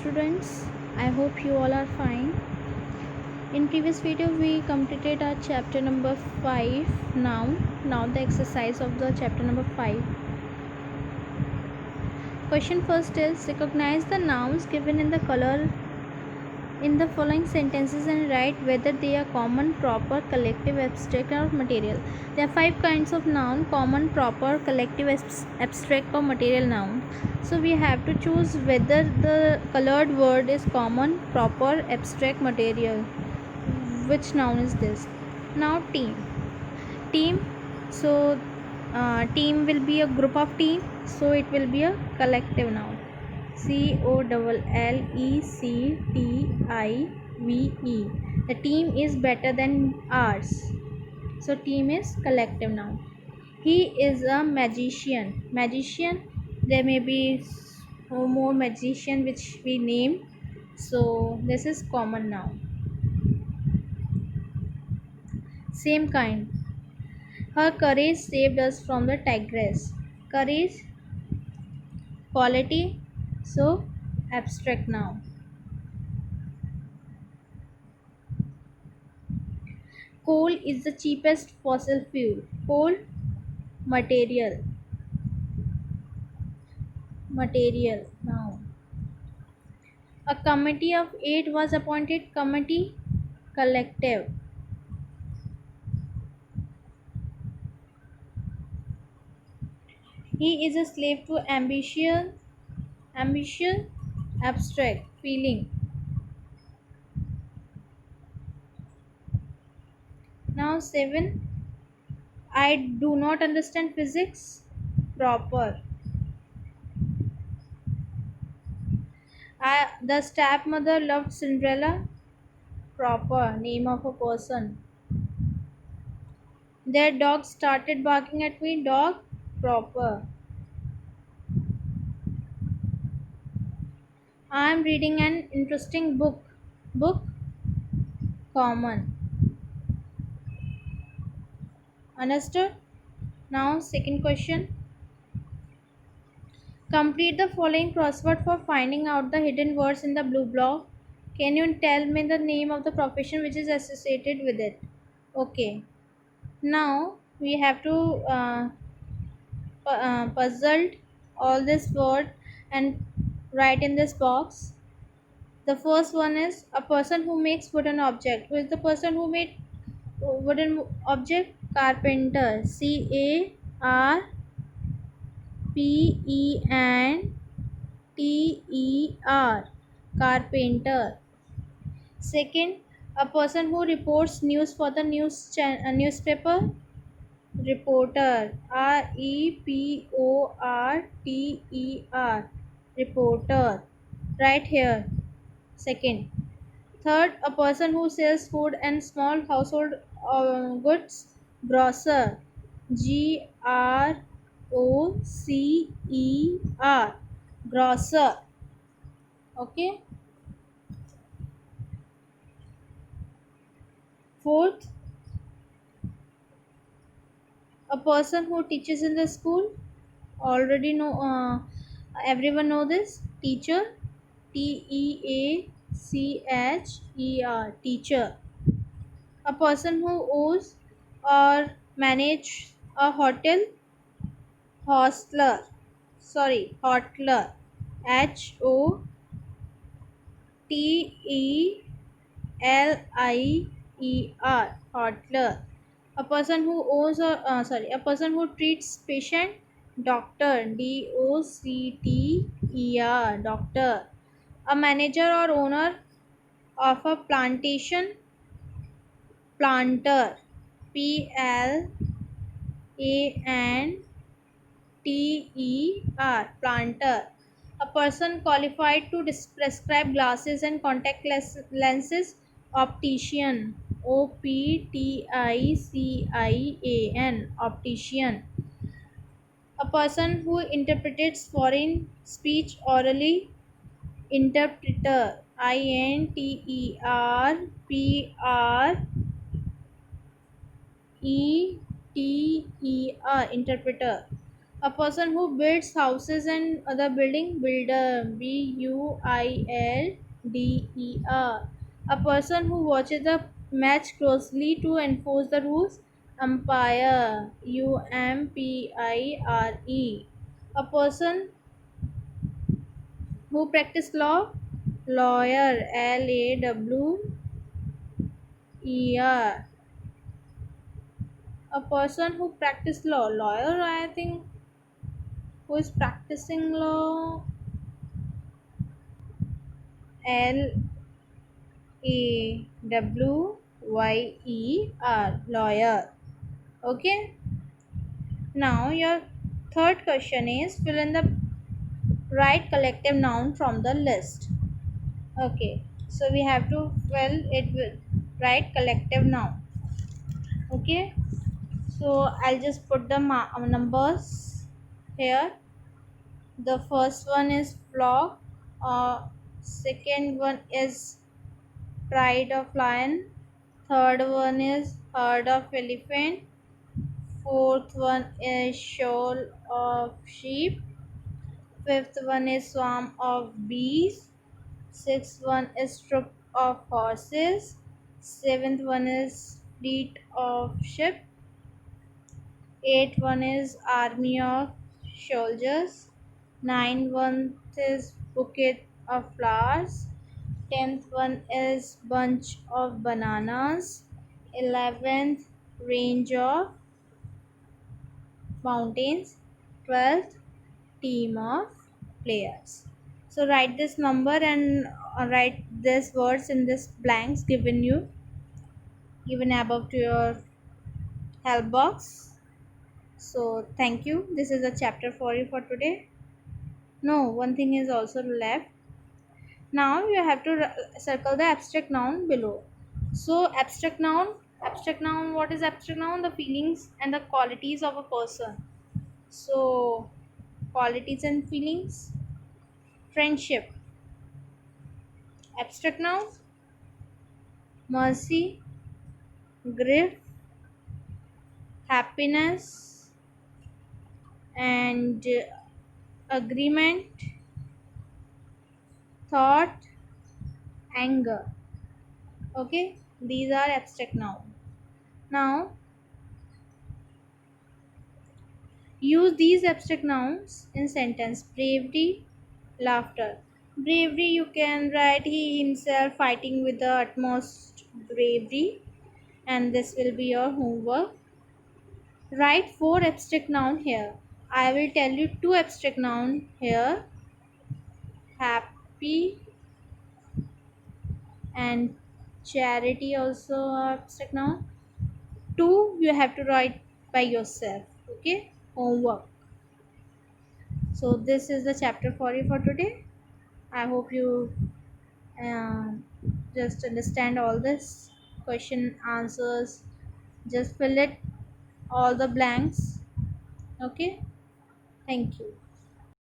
students. I hope you all are fine. In previous video we completed our chapter number 5 now the exercise of the chapter number 5. Question first is recognize the nouns given in the color in the following sentences and write whether they are common, proper, collective, abstract or material. There are 5 kinds of noun: common, proper, collective, abstract or material noun. So we have to choose whether the colored word is common, proper, abstract, material. Which noun is this? Now team. So team will be a group of team, so it will be a collective noun. COLLECTIVE. The team is better than ours. So team is collective noun. He is a magician. There may be more magician which we name. So this is common noun. Same kind. Her courage saved us from the tigress. Courage, quality, so abstract noun. Coal is the cheapest fossil fuel. Coal, material noun. A committee of 8 was appointed. Committee, collective. He is a slave to ambition, abstract, feeling. Now 7. I do not understand physics. Proper. The stepmother loved Cinderella. Proper, name of a person. Their dog started barking at me. Dog, proper. I am reading an interesting book. Book, common. Understood? Now second question. Complete the following crossword for finding out the hidden words in the blue block. Can you tell me the name of the profession which is associated with it? Okay. Now we have to puzzle all this word and write in this box. The first one is a person who makes wooden object. Who is the person who made wooden object? Carpenter. CARPENTER. Carpenter. Second, a person who reports news for the newspaper. Reporter. REPORTER. Reporter. Right here. Second. Third, a person who sells food and small household goods. Grocer. GROCER. Grocer. Okay. Fourth, a person who teaches in the school. Already know, everyone know this. Teacher. TEACHER. Teacher. A person who owns or manage a hotel. Hostler. Hotler. HOTELIER. Hotler. A person who treats patient. Doctor. DOCTER. Doctor. A manager or owner of a plantation. Planter. PLANTER. Planter. A person qualified to prescribe glasses and contact lenses. Optician. OPTICIAN. Optician. A person who interprets foreign speech orally. Interpreter. INTERPRETER. Interpreter. A person who builds houses and other building, builder. Builder. A person who watches the match closely to enforce the rules, umpire. Umpire. A person who practice law, lawyer. Lawer. A person who practice law, lawyer, I think, who is practicing law, Lawyer, lawyer. Okay. Now your third question is fill in the right collective noun from the list. Okay. So we have to fill it with right collective noun. Okay. So I'll just put the numbers here. The first one is flock. Second one is pride of lion. Third one is herd of elephant. Fourth one is shoal of sheep. Fifth one is swarm of bees. Sixth one is troop of horses. Seventh one is fleet of ship. Eighth one is army of soldiers. Ninth one is bouquet of flowers. 10th one is bunch of bananas. 11th range of mountains. 12th team of players. So write this number and write these words in this blanks given above to your help box. So thank you. This is a chapter for you for today. No, one thing is also left. Now you have to circle the abstract noun below. So abstract noun, what is abstract noun? The feelings and the qualities of a person. So qualities and feelings, friendship. Abstract noun, mercy, grief, happiness, and agreement, thought, anger. Okay, these are abstract noun. Now use these abstract nouns in sentence. Bravery, laughter. Bravery, you can write he himself fighting with the utmost bravery, and this will be your homework. Write four abstract noun here. I will tell you two abstract noun here. Happy and charity also abstract noun. Two you have to write by yourself. Okay, homework. So this is the chapter for you for today. I hope you uh, just understand all this question answers. Just fill it all the blanks. Okay, thank you.